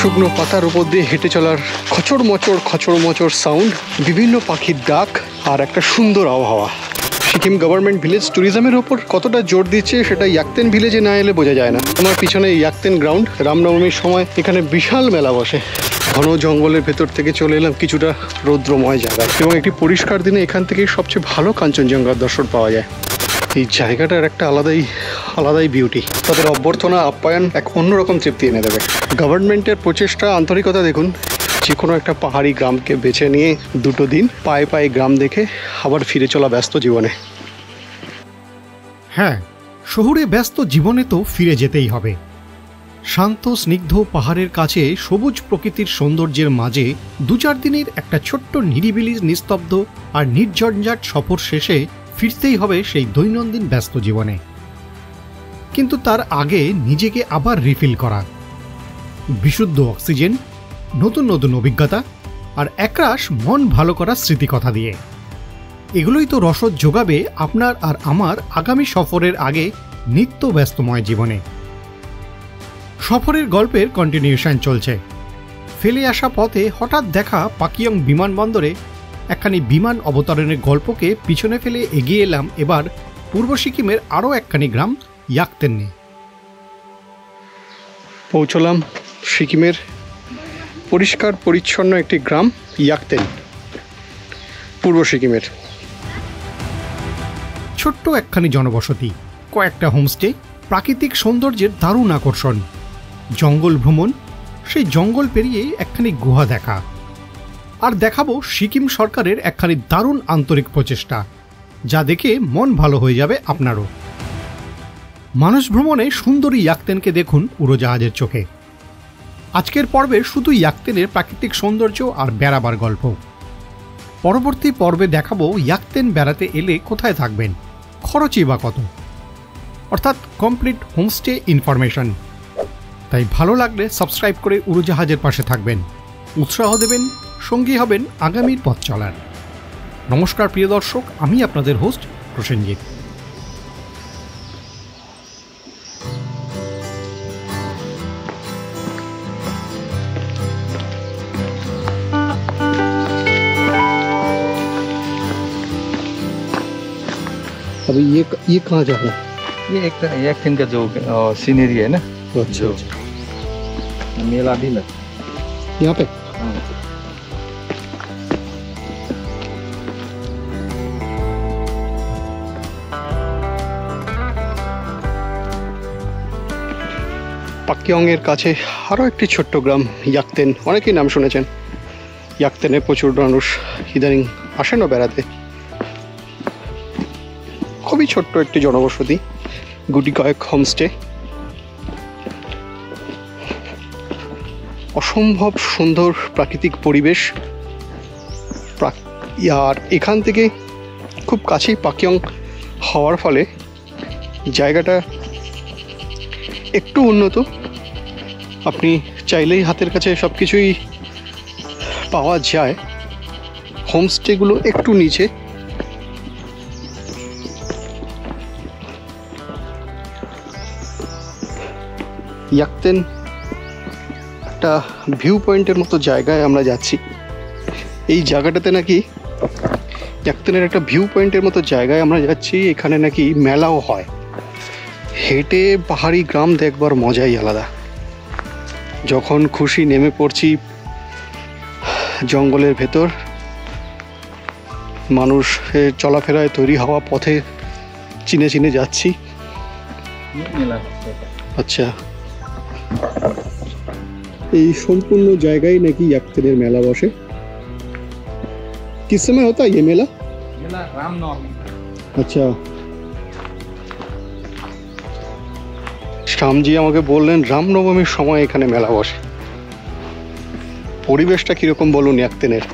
শুকনো পাতার উপর দিয়ে হেঁটে চলার খচড় মচড় সাউন্ড, বিভিন্ন পাখির ডাক আর একটা সুন্দর আবহাওয়া। সিকিম গভর্নমেন্ট ভিলেজ ট্যুরিজমের ওপর কতটা জোর দিচ্ছে সেটা ইয়াকতেন ভিলেজে না এলে বোঝা যায় না। আমার পিছনে ইয়াকতেন গ্রাউন্ড, রামনবমীর সময় এখানে বিশাল মেলা বসে। ঘন জঙ্গলের ভেতর থেকে চলে এলাম কিছুটা রৌদ্রময় জায়গায়, এবং একটি পরিষ্কার দিনে এখান থেকে সবচেয়ে ভালো কাঞ্চনজঙ্ঘার দর্শন পাওয়া যায়। এই জায়গাটার একটা আলাদাই বিউটি। তাদের অভ্যর্থনা আপ্যায়ন এক অন্যরকম তৃপ্তি এনে দেবে। গভর্নমেন্টের প্রচেষ্টা, আন্তরিকতা দেখুন। যে কোনো একটা পাহাড়ি গ্রামকে বেছে নিয়ে 2 দিন পায়ে গ্রাম দেখে আবার ফিরে চলা ব্যস্ত জীবনে। হ্যাঁ, শহুরে ব্যস্ত জীবনে তো ফিরে যেতেই হবে। শান্ত স্নিগ্ধ পাহাড়ের কাছে সবুজ প্রকৃতির সৌন্দর্যের মাঝে 2-4 দিনের একটা ছোট্ট নিরিবিলি, নিস্তব্ধ আর নির্ঝঞ্ঝাট সফর শেষে ফিরতেই হবে সেই দৈনন্দিন ব্যস্ত জীবনে। কিন্তু তার আগে নিজেকে আবার রিফিল করা, বিশুদ্ধ অক্সিজেন, নতুন অভিজ্ঞতা আর একরাশ মন ভালো করার স্মৃতিকথা দিয়ে। এগুলোই তো রসদ যোগাবে আপনার আর আমার আগামী সফরের আগে নিত্য ব্যস্তময় জীবনে। সফরের গল্পের কন্টিনিউশন চলছে। ফেলে আসা পথে হঠাৎ দেখা পাকিয়ং বিমানবন্দরে একখানি বিমান অবতরণের গল্পকে পিছনে ফেলে এগিয়ে এলাম এবার পূর্ব সিকিমের আরও একখানি গ্রাম ইয়াকতেনে। পৌঁছলাম সিকিমের পরিষ্কার পরিচ্ছন্ন একটি গ্রাম ইয়াকতেন, পূর্ব সিকিমের। ছোট্ট একখানি জনবসতি, কয়েকটা হোমস্টে, প্রাকৃতিক সৌন্দর্যের দারুণ আকর্ষণ, জঙ্গল ভ্রমণ, সেই জঙ্গল পেরিয়ে একখানি গুহা দেখা। আর দেখাবো সিকিম সরকারের একখানি দারুণ আন্তরিক প্রচেষ্টা, যা দেখে মন ভালো হয়ে যাবে আপনারও। মানুষ ভ্রমণে সুন্দরী ইয়াকতেনকে দেখুন উড়োজাহাজের চোখে। আজকের পর্বে শুধু ইয়াকতেনের প্রাকৃতিক সৌন্দর্য আর বেড়াবার গল্প। পরবর্তী পর্বে দেখাবো ইয়াকতেন বেড়াতে এলে কোথায় থাকবেন, খরচই বা কত, অর্থাৎ কমপ্লিট হোমস্টে ইনফরমেশন। তাই ভালো লাগলে সাবস্ক্রাইব করে উড়োজাহাজের পাশে থাকবেন, উৎসাহ দেবেন, সঙ্গী হবেন আগামীর পথ চলার। নমস্কার প্রিয় দর্শক, আমি আপনাদের হোস্ট প্রসেনজিৎ। अभी ये कहाँ जा रहा है? ये एक दिन का जो सीनरी है ना, अच्छा, मेला भी लगता यहाँ पे। পাকিয়ং এর কাছে আরও একটি ছোট্ট গ্রাম ইয়াকতেন। অনেকেই নাম শুনেছেন। ইয়াকতেনে প্রচুর মানুষ ইদানিং আসেন বেড়াতে। খুবই ছোট্ট একটি জনবসতি, গুটি কয়েক হোমস্টে, অসম্ভব সুন্দর প্রাকৃতিক পরিবেশ। আর এখান থেকে খুব কাছেই পাকিয়ং হওয়ার ফলে জায়গাটা একটু উন্নত। আপনি চাইলেই হাতের কাছে সব কিছুই পাওয়া যায়। হোমস্টেগুলো একটু নিচে। ইয়াকতেন একটা ভিউ পয়েন্টের মতো জায়গায় আমরা যাচ্ছি। এই জায়গাটাতে নাকি ইয়াকতেনের একটা ভিউ পয়েন্টের মতো জায়গায় আমরা যাচ্ছি। এখানে নাকি মেলাও হয়। হেঁটে পাহাড়ি গ্রাম দেখবার মজাই আলাদা। যখন খুশি নেমে পড়ছি জঙ্গলের ভেতর, মানুষ চলাফেরায় তৈরি হওয়া পথে চিনে যাচ্ছি। আচ্ছা, এই সম্পূর্ণ জায়গায় নাকি ইয়াকতেনের মেলা বসে। किस समय होता है ये मेला? मेला रामनवमी। अच्छा, শ্যামজি আমাকে বললেন রামনবমীর সময় এখানে মেলা বসে। পরিবেশটা কিরকম বলুন ইয়াকতেনের?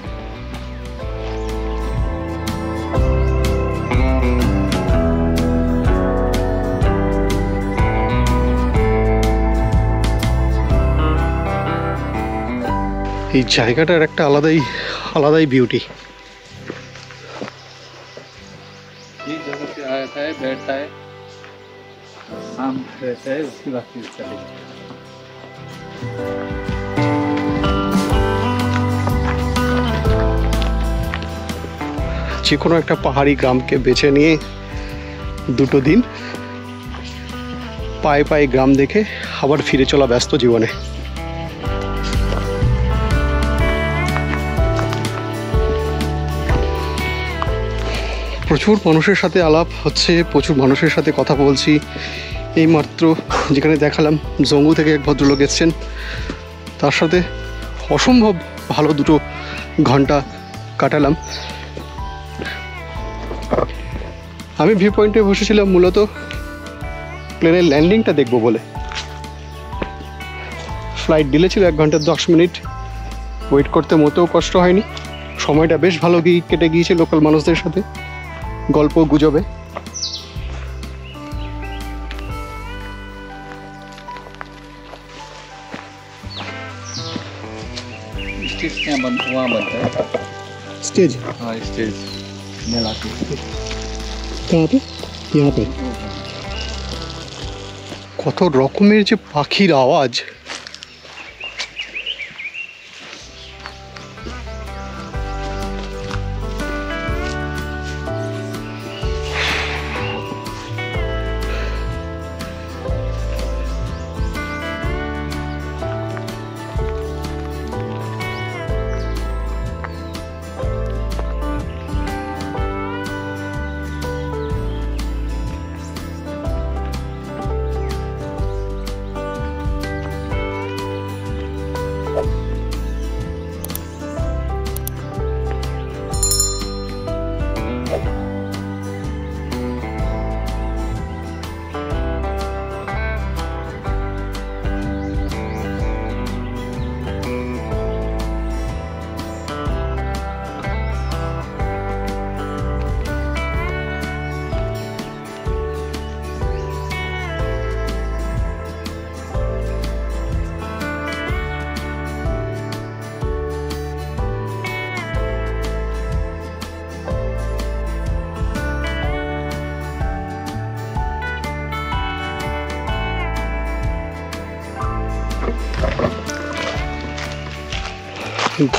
এই জায়গাটার একটা আলাদাই বিউটি। ये जगह पे आता है, बैठता है, शाम रहता है, उसके बाद फिर चले जाता है। যে কোনো একটা পাহাড়ি গ্রামকে বেছে নিয়ে দুটো দিন পায়ে পায়ে গ্রাম দেখে আবার ফিরে চলা ব্যস্ত জীবনে। প্রচুর মানুষের সাথে আলাপ হচ্ছে, প্রচুর মানুষের সাথে কথা বলছি। এইমাত্র যেখানে দেখালাম জঙ্গু থেকে এক ভদ্রলোক এসছেন, তার সাথে অসম্ভব ভালো দুটো ঘন্টা কাটালাম। আমি ভিউ পয়েন্টে বসেছিলাম মূলত প্লেনের ল্যান্ডিংটা দেখবো বলে। ফ্লাইট ডিলে ছিল 1 ঘন্টা 10 মিনিট। ওয়েট করতে মোটেও কষ্ট হয়নি, সময়টা বেশ ভালো কেটে গিয়েছে লোকাল মানুষদের সাথে গল্প গুজবে। स्टेज क्या वहाँ बनता है? स्टेज? हाँ स्टेज मेला के। कहाँ पे? यहाँ पे। কত রকমের যে পাখির আওয়াজ,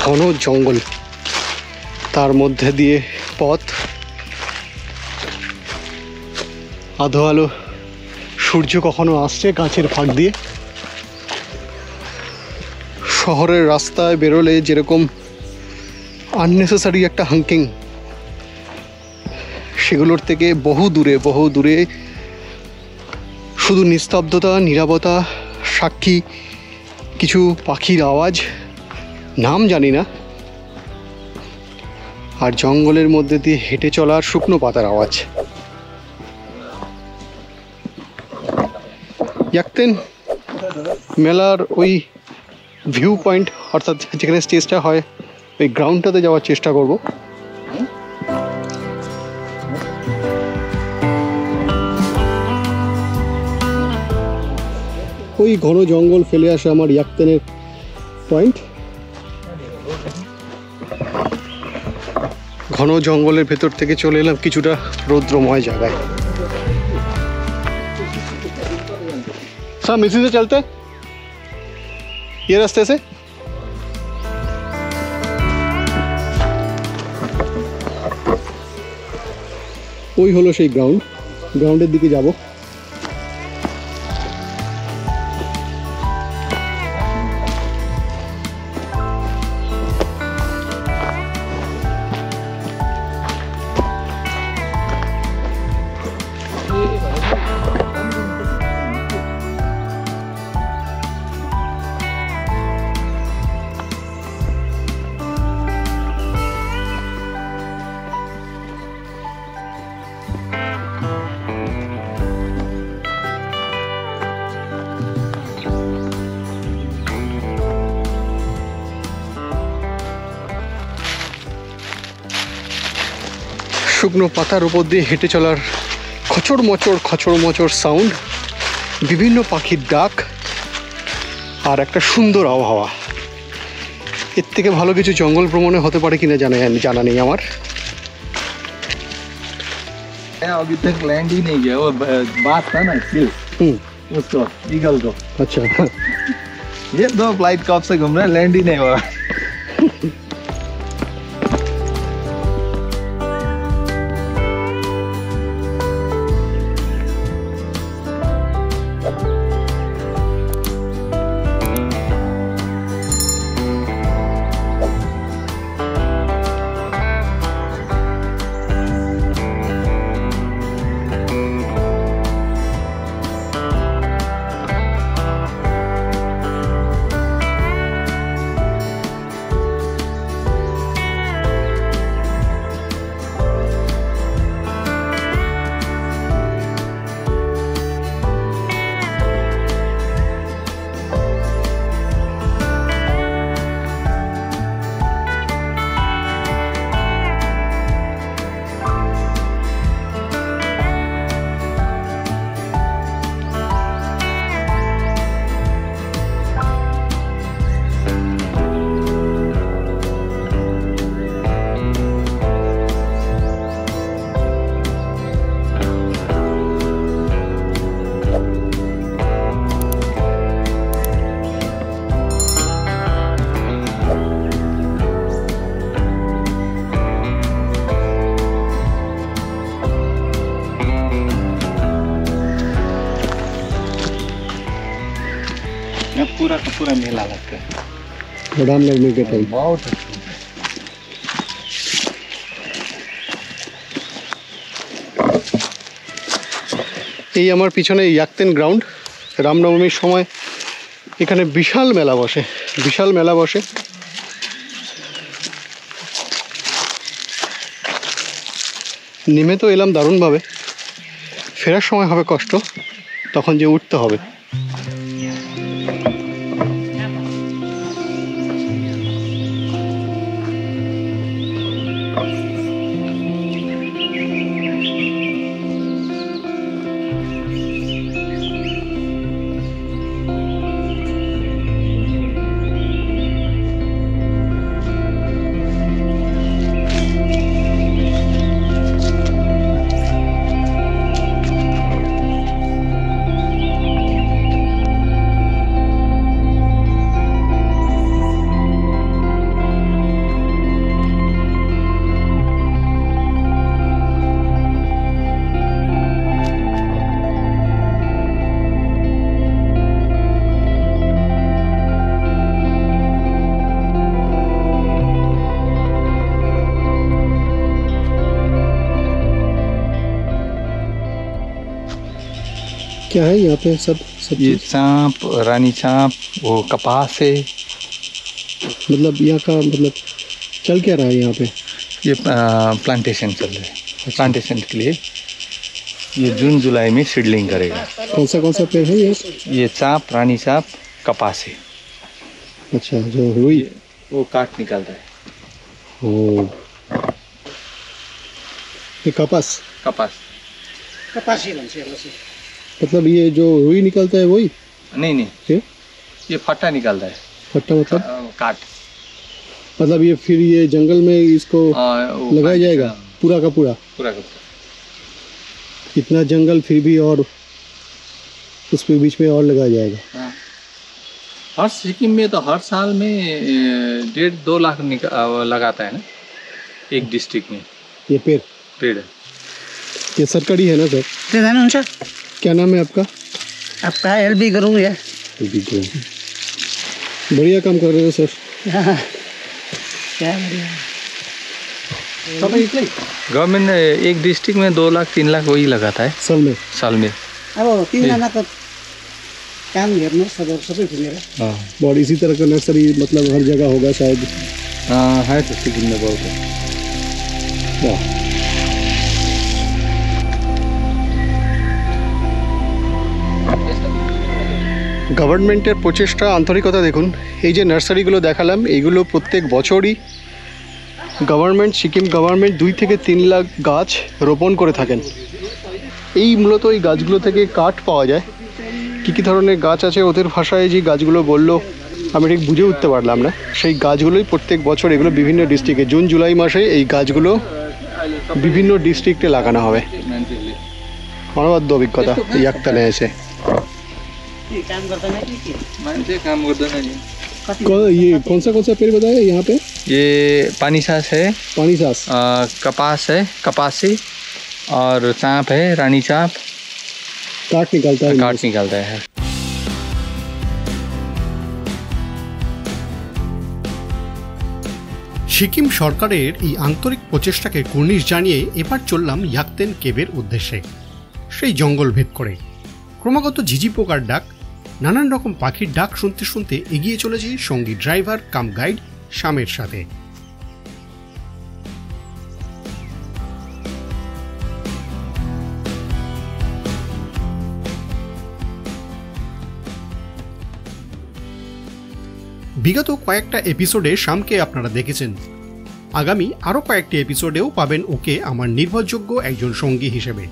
ঘন জঙ্গল, তার মধ্যে দিয়ে পথ, আধো আলো সূর্য কখনো আসছে গাছের ফাঁক দিয়ে। শহরের রাস্তায় বেরোলে যেরকম আননেসেসারি একটা হাঙ্কিং, সেগুলোর থেকে বহু দূরে শুধু নিস্তব্ধতা, নীরবতা, সাক্ষী কিছু পাখির আওয়াজ, নাম জানি না, আর জঙ্গলের মধ্যে দিয়ে হেঁটে চলার শুকনো পাতার আওয়াজ। ইয়াকতেন মেলার ওই ভিউ পয়েন্ট, অর্থাৎ যেখানে স্টেজটা হয়, ওই গ্রাউন্ডটাতে যাওয়ার চেষ্টা করব। ওই ঘন জঙ্গল ফেলে আসে আমার ইয়াকতেনের পয়েন্ট। ঘন জঙ্গলের ভেতর থেকে চলে এলাম কিছুটা রৌদ্রময় জায়গায়। सब इसी से चलते ये रास्ते से। ওই হলো সেই গ্রাউন্ডের দিকে যাব। শুকনো পাতার উপর দিয়ে হেঁটে চলার খচড় মচড় সাউন্ড, বিভিন্ন পাখির ডাক, আর একটা সুন্দর আবহাওয়া। এর থেকে ভালো কিছু জঙ্গল ভ্রমণে হতে পারে কিনা জানা নেই আমার। अभी तक लैंड ही नहीं किया, वो बात था ना चिल उसको ईगल को। अच्छा ये 2 फ्लाइट कब से घूम रहे हैं, लैंड ही नहीं हुआ। पूरा मेला लगता है रामनवमी के टाइम। बहुत अच्छा। এই আমার পিছনে ইয়াকতেন গ্রাউন্ড, রামনবমীর সময় এখানে বিশাল মেলা বসে, বিশাল মেলা বসে। নেমে তো এলাম দারুণভাবে, ফেরার সময় হবে কষ্ট, তখন যে উঠতে হবে। क्या है यहाँ पे? सब ये सांप, रानी सांप, वो कपास है। मतलब यहाँ का मतलब चल क्या रहा है यहाँ पे? ये प्लांटेशन चल रहा है। प्लांटेशन के लिए ये जून जुलाई में सीडलिंग करेगा। कौन सा पेड़ है ये? ये सांप, रानी सांप, कपास है। अच्छा, जो रुई वो काट निकालता है। ओ, ये कपास कपास मतलब ये जो रुई निकलता है वही? नहीं फिर ये फट्टा निकालता है। फट्टा मतलब? काट मतलब ये फिर ये जंगल में इसको लगाया जाएगा पूरा का पूरा? पूरा इतना जंगल फिर भी, और उसके बीच में और लगाया जाएगा। हाँ। हर सिक्किम में तो हर साल में 1.5-2 लाख लगाता है ना, एक डिस्ट्रिक्ट में। ये पेड़ ये सरकारी है ना सर? क्या नाम है आपका? आपका LB करूँगा यार। बढ़िया काम कर रहे हो सर। क्या बढ़िया। गवर्नमेंट ने एक डिस्ट्रिक्ट में 2 लाख 3 लाख वही लगाता है साल में। अब 3 जना तो काम हेर्नु सबै घुमेर। हाँ, और इसी तरह का नर्सरी मतलब हर जगह होगा शायद। है तो सिक्किम में बहुत है। वाह, গভর্নমেন্টের প্রচেষ্টা, আন্তরিকতা দেখুন। এই যে নার্সারিগুলো দেখালাম, এইগুলো প্রত্যেক বছরই গভর্নমেন্ট, সিকিম গভর্নমেন্ট 2 থেকে 3 লাখ গাছ রোপণ করে থাকেন। এই মূলত এই গাছগুলো থেকে কাঠ পাওয়া যায়। কী ধরনের গাছ আছে ওদের ভাষায় যে গাছগুলো বললো আমি ঠিক বুঝে উঠতে পারলাম না। সেই গাছগুলোই প্রত্যেক বছর এগুলো বিভিন্ন ডিস্ট্রিক্টে জুন জুলাই মাসে এই গাছগুলো বিভিন্ন ডিস্ট্রিক্টে লাগানো হবে। অনবদ্য অভিজ্ঞতা ইয়াকতানে এসে। काम गर्दैन कि मान्छे काम गर्दैन नि। ये कौन सा पेड़ बताया यहाँ पे? ये पानी सास है, कपास है, कपासी, और सांप है, रानी सांप। काट निकालता है। সিকিম সরকারের এই আন্তরিক প্রচেষ্টাকে কুর্নিশ জানিয়ে এবার চললাম ইয়াকতেন কেবের উদ্দেশ্যে। সেই জঙ্গল ভেদ করে ক্রমাগত ঝিঝি পোকার ডাক, নানান রকম পাখির ডাক শুনতে শুনতে এগিয়ে চলেছি সঙ্গী ড্রাইভার কাম গাইড শ্যামের সাথে। বিগত কয়েকটা এপিসোডে শ্যামকে আপনারা দেখেছেন, আগামী আরও কয়েকটি এপিসোডেও পাবেন ওকে আমার নির্ভরযোগ্য একজন সঙ্গী হিসেবে।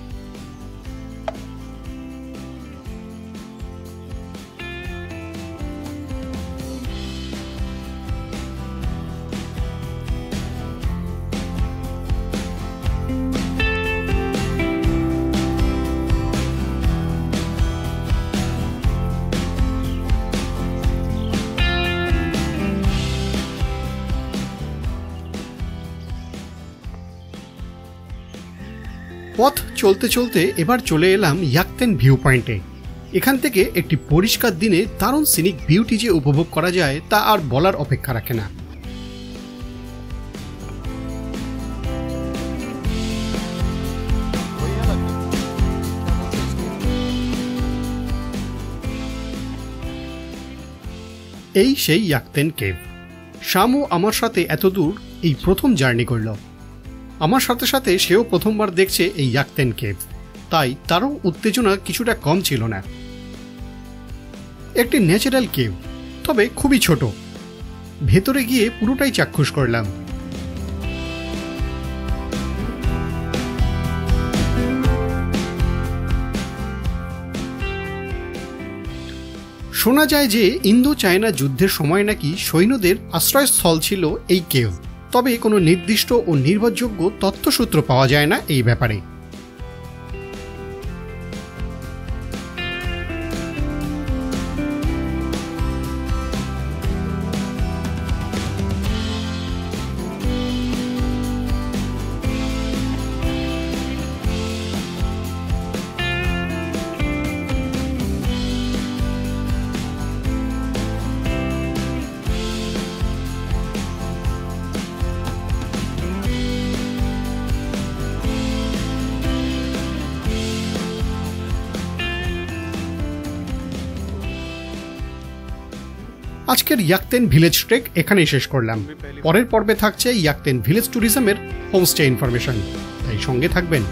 পথ চলতে চলতে এবার চলে এলাম ইয়াকতেন ভিউ পয়েন্টে। এখান থেকে একটি পরিষ্কার দিনে দারুণ সিনিক বিউটি যে উপভোগ করা যায় তা আর বলার অপেক্ষা রাখে না। এই সেই ইয়াকতেন কেভ। শামু আমার সাথে এত দূর এই প্রথম জার্নি করল। আমার সাথে সাথে সেও প্রথমবার দেখছে এই ইয়াকতেন কেভ, তাই তারও উত্তেজনা কিছুটা কম ছিল না। একটি ন্যাচারাল কেভ, তবে খুবই ছোট। ভেতরে গিয়ে পুরোটাই চাক্ষুষ করলাম। শোনা যায় যে ইন্দো চায়না যুদ্ধের সময় নাকি সৈন্যদের আশ্রয়স্থল ছিল এই কেভ, তবে কোনো নির্দিষ্ট ও নির্ভরযোগ্য তথ্যসূত্র পাওয়া যায় না এই ব্যাপারে। আজকের ইয়াকতেন ভিলেজ ট্রেক এখানেই শেষ করলাম। পরের পর্বে থাকছে ইয়াকতেন ভিলেজ ট্যুরিজমের হোমস্টে ইনফরমেশন, তাই সঙ্গে থাকবেন।